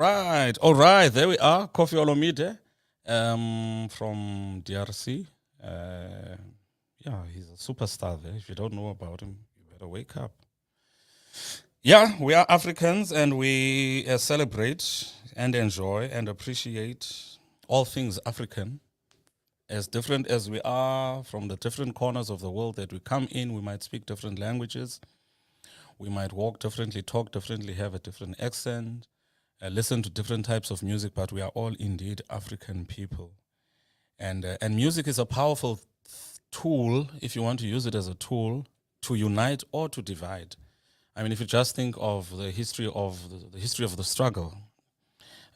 Right. All right. There we are. Kofi Olomide from DRC. Uh, yeah, he's a superstar there. If you don't know about him, you better wake up. Yeah, we are Africans and we celebrate and enjoy and appreciate all things African. As different as we are from the different corners of the world that we come in, we might speak different languages. We might walk differently, talk differently, have a different accent, listen to different types of music, but we are all indeed African people. And music is a powerful tool if you want to use it as a tool to unite or to divide. I mean, if you just think of the history of the struggle,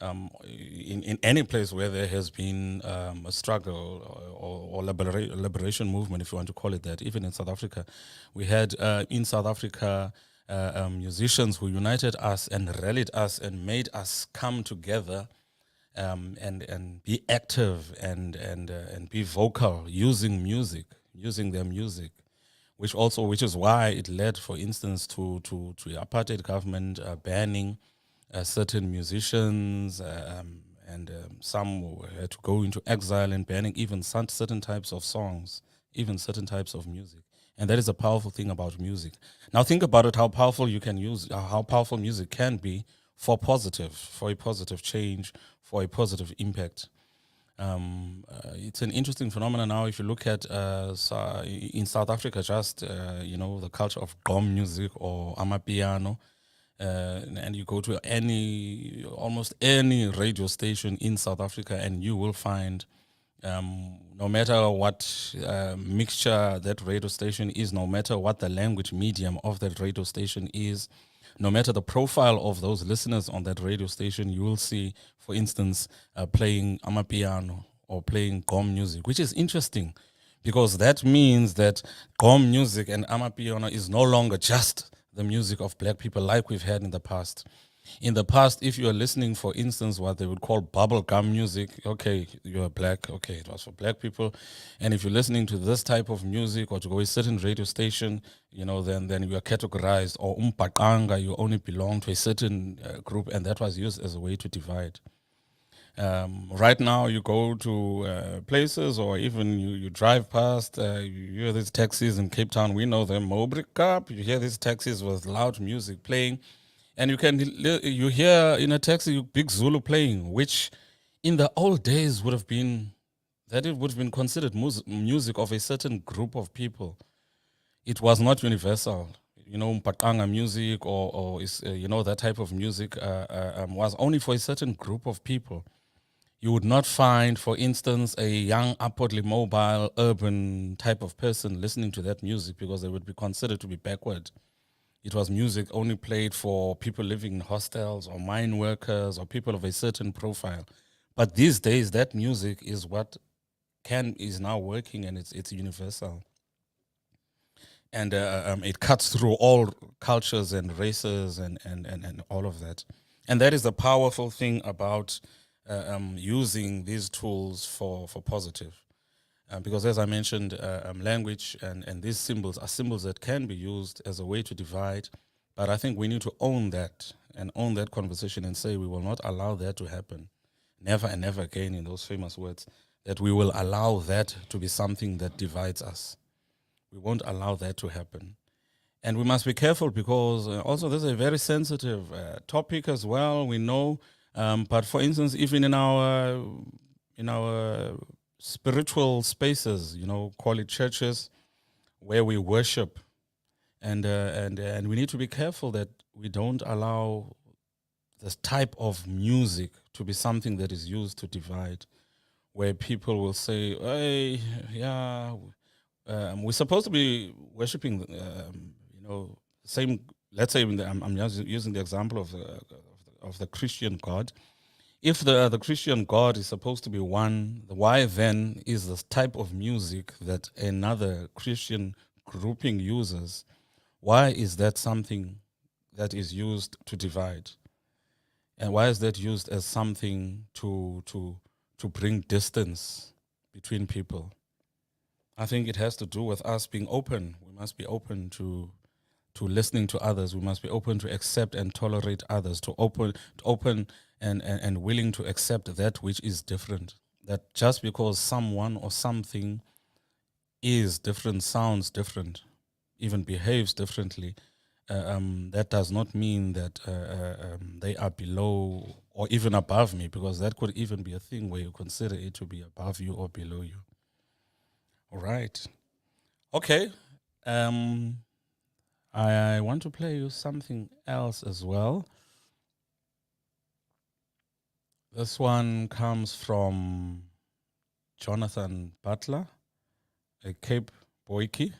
in any place where there has been a struggle or liberation movement, if you want to call it that, even in South Africa, we had in South Africa musicians who united us and rallied us and made us come together and be active and be vocal using their music, which is why it led, for instance, to the apartheid government banning certain musicians, and some had to go into exile and banning even certain types of songs, even certain types of music. And that is a powerful thing about music. Now think about it: how powerful how powerful music can be for a positive change, for a positive impact. It's an interesting phenomenon now. If you look at in South Africa, just the culture of gqom music or amapiano, and you go to almost any radio station in South Africa, and you will find, no matter what mixture that radio station is, no matter what the language medium of that radio station is, no matter the profile of those listeners on that radio station, you will see, for instance, playing amapiano or playing gqom music, which is interesting because that means that gqom music and amapiano is no longer just the music of black people like we've had in the past. In the past, if you are listening, for instance, what they would call bubblegum music, okay, you're black, okay, it was for black people. And if you're listening to this type of music or to go a certain radio station, then you are categorized, or umpaqanga, you only belong to a certain group, and that was used as a way to divide. Right now, you go to places, or even you drive past, you hear these taxis in Cape Town. We know them, Mobrik Cup. You hear these taxis with loud music playing, and you hear in a taxi Big Zulu playing, which in the old days it would have been considered music of a certain group of people. It was not universal. Mpaqanga music or that type of music was only for a certain group of people. You would not find, for instance, a young, upwardly mobile, urban type of person listening to that music because they would be considered to be backward. It was music only played for people living in hostels or mine workers or people of a certain profile. But these days, that music is what is now working, and it's universal, and it cuts through all cultures and races and all of that. And that is the powerful thing about using these tools for positive. Because as I mentioned, language and these symbols are symbols that can be used as a way to divide. But I think we need to own that and own that conversation and say we will not allow that to happen. Never and never again, in those famous words, that we will allow that to be something that divides us. We won't allow that to happen. And we must be careful because also this is a very sensitive topic as well. We know, but for instance, even in our spiritual spaces, call it churches, where we worship, and we need to be careful that we don't allow this type of music to be something that is used to divide, where people will say, "Hey, yeah, we're supposed to be worshiping, same." Let's say I'm using the example of the Christian God. If the Christian God is supposed to be one, why then is this type of music that another Christian grouping uses? Why is that something that is used to divide? And why is that used as something to bring distance between people? I think it has to do with us being open. We must be open to to listening to others. We must be open to accept and tolerate others, to open and willing to accept that which is different. That just because someone or something is different, sounds different, even behaves differently, that does not mean that they are below or even above me, because that could even be a thing where you consider it to be above you or below you. All right. Okay. Um, I want to play you something else as well. This one comes from Jonathan Butler, a Cape Boyki,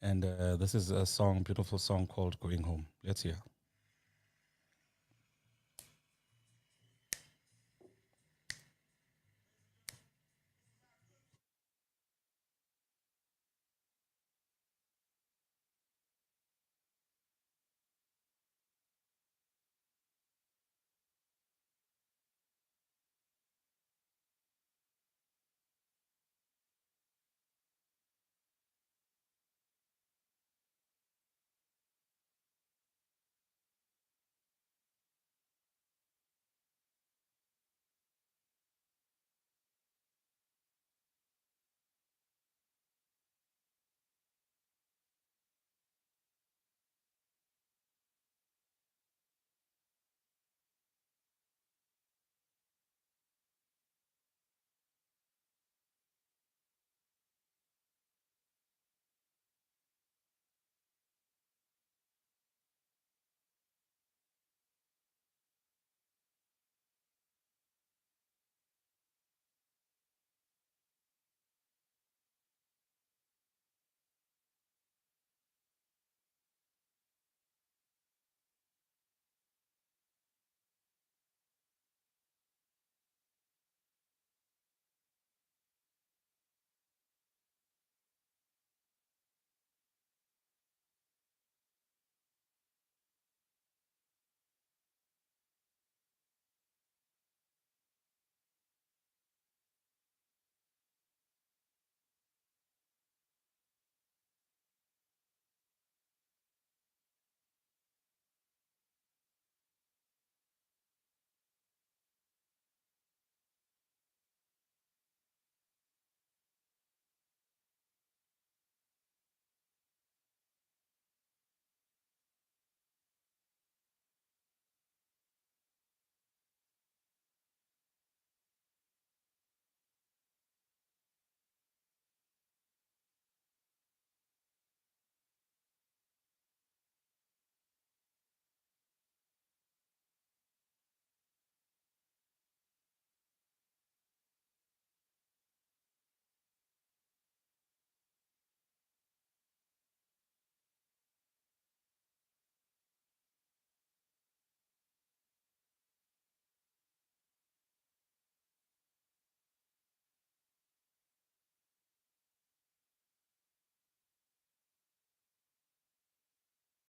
and this is a song, beautiful song called "Going Home." Let's hear.